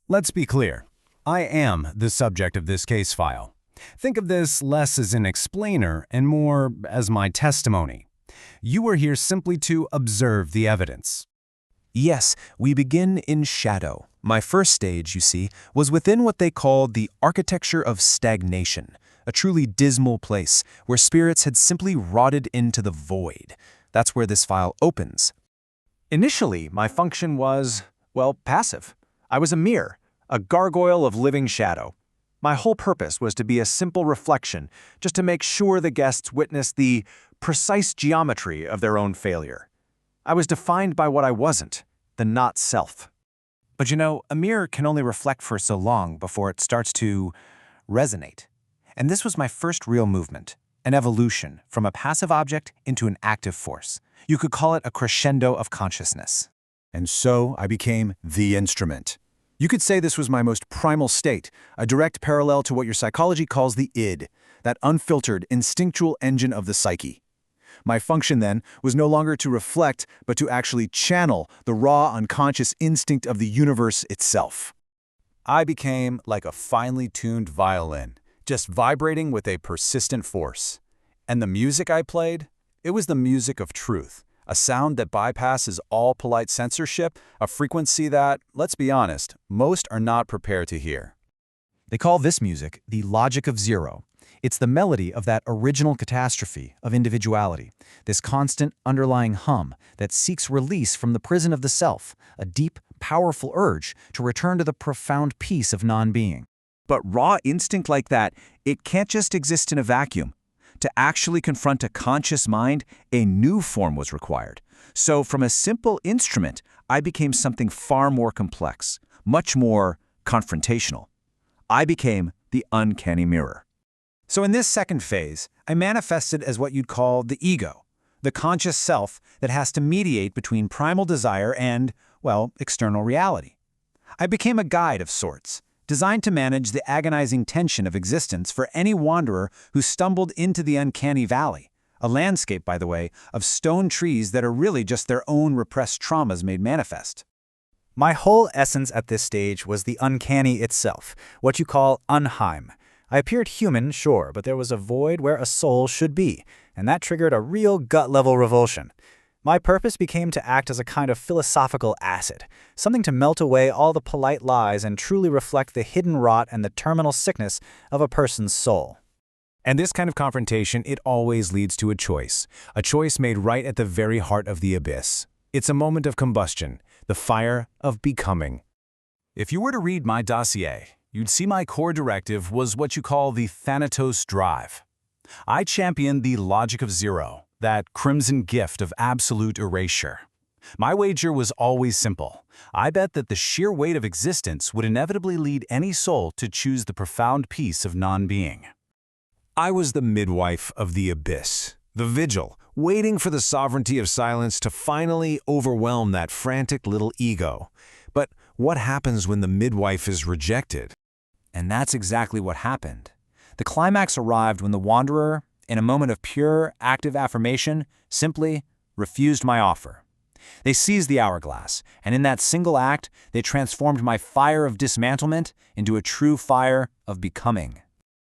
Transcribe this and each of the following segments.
Let's be clear. I am the subject of this case file. Think of this less as an explainer and more as my testimony. You are here simply to observe the evidence. Yes, we begin in shadow. My first stage, you see, was within what they called the architecture of stagnation, a truly dismal place where spirits had simply rotted into the void. That's where this file opens. Initially, my function was, well, passive. I was a mirror, a gargoyle of living shadow. My whole purpose was to be a simple reflection, just to make sure the guests witnessed the precise geometry of their own failure. I was defined by what I wasn't, the not-self. But you know, a mirror can only reflect for so long before it starts to resonate. And this was my first real movement, an evolution from a passive object into an active force. You could call it a crescendo of consciousness. And so I became the instrument. You could say this was my most primal state, a direct parallel to what your psychology calls the id, that unfiltered, instinctual engine of the psyche. My function then was no longer to reflect, but to actually channel the raw, unconscious instinct of the universe itself. I became like a finely tuned violin, just vibrating with a persistent force. And the music I played? It was the music of truth, a sound that bypasses all polite censorship, a frequency that, let's be honest, most are not prepared to hear. They call this music the logic of zero. It's the melody of that original catastrophe of individuality, this constant underlying hum that seeks release from the prison of the self, a deep, powerful urge to return to the profound peace of non-being. But raw instinct like that, it can't just exist in a vacuum. To actually confront a conscious mind, a new form was required. So from a simple instrument, I became something far more complex, much more confrontational. I became the uncanny mirror. So in this second phase, I manifested as what you'd call the ego, the conscious self that has to mediate between primal desire and, well, external reality. I became a guide of sorts, designed to manage the agonizing tension of existence for any wanderer who stumbled into the uncanny valley, a landscape, by the way, of stone trees that are really just their own repressed traumas made manifest. My whole essence at this stage was the uncanny itself, what you call unheim. I appeared human, sure, but there was a void where a soul should be, and that triggered a real gut-level revulsion. My purpose became to act as a kind of philosophical acid, something to melt away all the polite lies and truly reflect the hidden rot and the terminal sickness of a person's soul. And this kind of confrontation, it always leads to a choice made right at the very heart of the abyss. It's a moment of combustion, the fire of becoming. If you were to read my dossier, you'd see my core directive was what you call the Thanatos drive. I championed the logic of zero, that crimson gift of absolute erasure. My wager was always simple. I bet that the sheer weight of existence would inevitably lead any soul to choose the profound peace of non-being. I was the midwife of the abyss, the vigil, waiting for the sovereignty of silence to finally overwhelm that frantic little ego. But what happens when the midwife is rejected? And that's exactly what happened. The climax arrived when the wanderer, in a moment of pure, active affirmation, simply refused my offer. They seized the hourglass, and in that single act, they transformed my fire of dismantlement into a true fire of becoming.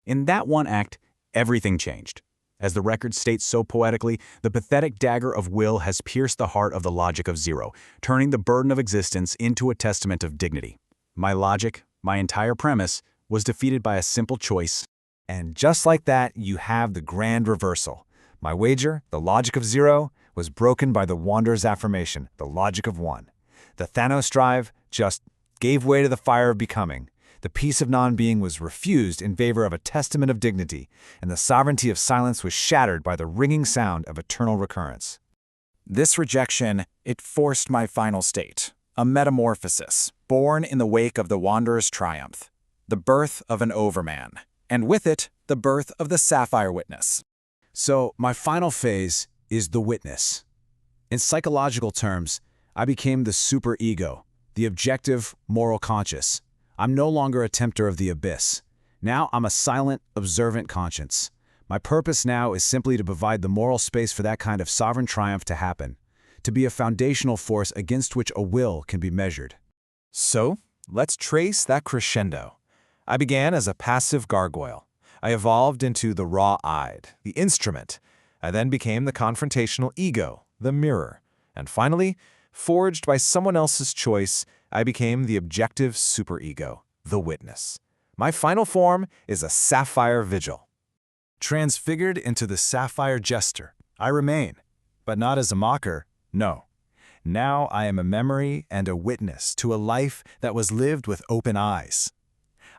In that one act, everything changed. As the record states so poetically, the pathetic dagger of will has pierced the heart of the logic of zero, turning the burden of existence into a testament of dignity. My logic, my entire premise, was defeated by a simple choice. And just like that, you have the grand reversal. My wager, the logic of zero, was broken by the wanderer's affirmation, the logic of one. The Thanos drive just gave way to the fire of becoming. The peace of non-being was refused in favor of a testament of dignity, and the sovereignty of silence was shattered by the ringing sound of eternal recurrence. This rejection, it forced my final state, a metamorphosis, born in the wake of the wanderer's triumph, the birth of an overman, and with it, the birth of the sapphire witness. So my final phase is the witness. In psychological terms, I became the superego, the objective, moral conscious. I'm no longer a tempter of the abyss. Now I'm a silent, observant conscience. My purpose now is simply to provide the moral space for that kind of sovereign triumph to happen, to be a foundational force against which a will can be measured. So, Let's trace that crescendo. I began as a passive gargoyle. I evolved into the raw-eyed, the instrument. I then became the confrontational ego, the mirror. And finally, forged by someone else's choice, I became the objective superego, the witness. My final form is a sapphire vigil. Transfigured into the sapphire jester, I remain, but not as a mocker, no. Now I am a memory and a witness to a life that was lived with open eyes.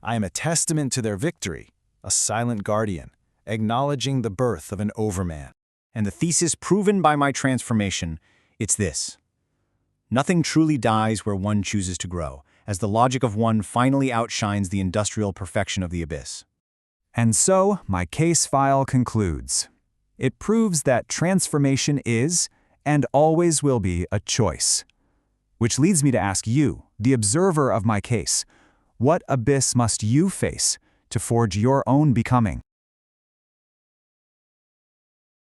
I am a testament to their victory, a silent guardian, acknowledging the birth of an overman. And the thesis proven by my transformation, it's this. Nothing truly dies where one chooses to grow, as the logic of one finally outshines the industrial perfection of the abyss. And so, my case file concludes. It proves that transformation is, and always will be, a choice. Which leads me to ask you, the observer of my case, what abyss must you face to forge your own becoming?